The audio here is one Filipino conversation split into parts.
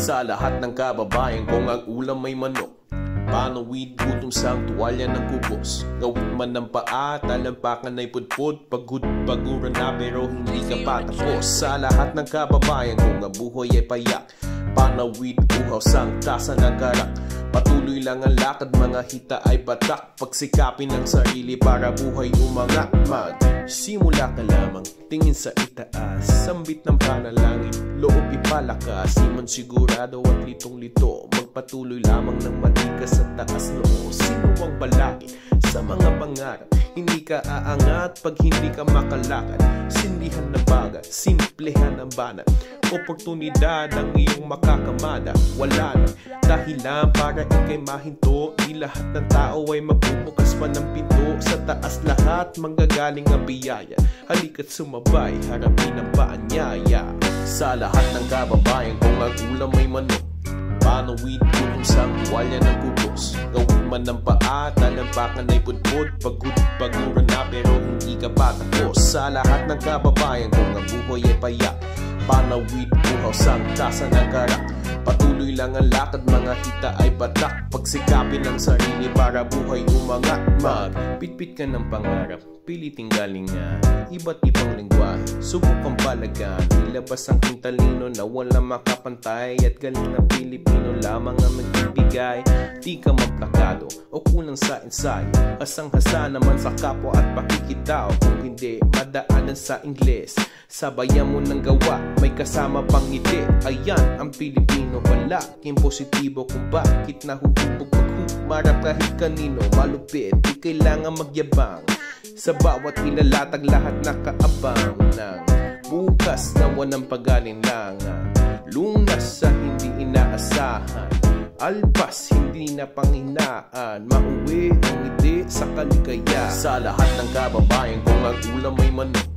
Sa lahat ng kababayan kung ang ulam may manok, panawid gutom sang tuwalya ng kubos. Gawin man ng paa, talampakan ay pudpud, pagod-paguran na pero hindi ka pa tapos. Sa lahat ng kababayan kung ang buhay ay payak, panawid uhaw sang tasa ng garak. Patuloy lang ang lakad, mga hita ay batak, pagsikapin ang sarili para buhay umangat. Simula ka lamang, tingin sa itaas, sambit ng panalangin, loob ipalakas. Siman sigurado at litong-lito, magpatuloy lamang ng matikas sa taas noo. Sino ang balakid sa mga pangarap? Hindi ka aangat pag hindi ka makalakad. Sindihan na bagat, simplehan ang banat, oportunidad ang iyong makakamada. Wala na dahilan para ikay mahinto, di lahat ng tao ay magbubukas pa ng pinto. Sa taas lahat manggagaling ang biyaya, halika't sumabay, harapin ang paanyaya. Sa lahat ng kababayan kung ang ulam may manok, panawid gutom sang tuwalya ng kubos. Gawin man ng paa, talampakan ay pudpud, pagod-paguran na pero hindi ka pa tapos. Sa lahat ng kababayan kung ang buhay ay payak, panawid uhaw sang tasa ng garak. Patuloy lang ang lakad, mga hita ay batak, pagsikapin ang sarili para buhay umangat. Magpitpit ka ng pangarap, piliting galingan, iba't ibang lingwahe, subukang palagan. Ilabas ang talino na walang makapantay, at galing na Pilipino lamang ang magbibigay. Di ka maplakado o kulang sa ensayo, hasang-hasa naman sa kapwa at pakikitaw. Kung hindi madaanan sa Ingles, sabayan mo ng gawa, may kasama pang ngiti. Ayan ang Pilipino, palaking positibo kung bakit nahuhubog paghumarap kahit kanino. Malupit, di kailangan magyabang, sa bawat pinalatag lahat nakaabang ng bukas na walang pag-alinlangan. Lunas sa hindi inaasahan, alpas hindi na panghinaan, mauwi ang ngiti sa kaligaya. Sa lahat ng kababayan kung ang ulam may manok,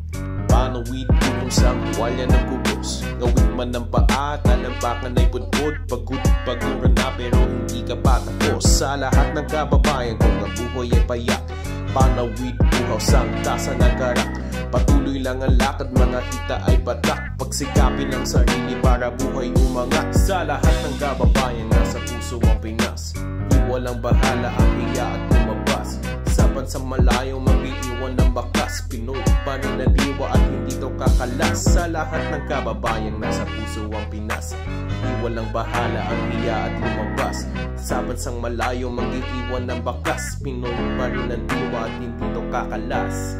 panawid gutom sang tuwalya ng kubos. Gawin man ng paa, talampakan ay pudpud, pagod-paguran na pero hindi ka pa tapos. Sa lahat ng kababayan kung ang buhay ay payak, panawid uhaw sang tasa ng garak. Patuloy lang ang lakad, mga hita ay batak, pagsikapin ang sarili para buhay umangat. Sa lahat ng kababayan nasa puso ang Pinas, iwalang bahala ang hiya at lumabas. Saban sa malayo mag-iiwan ng bakas, Pinoy pa rin na diwa at hindi to kakalas. Sa lahat ng kababayan nasa puso ang Pinas, iwalang bahala ang hiya at lumabas. Saban sang malayo mag-iiwan ng bakas, Pinoy pa rin na diwa at hindi to kakalas.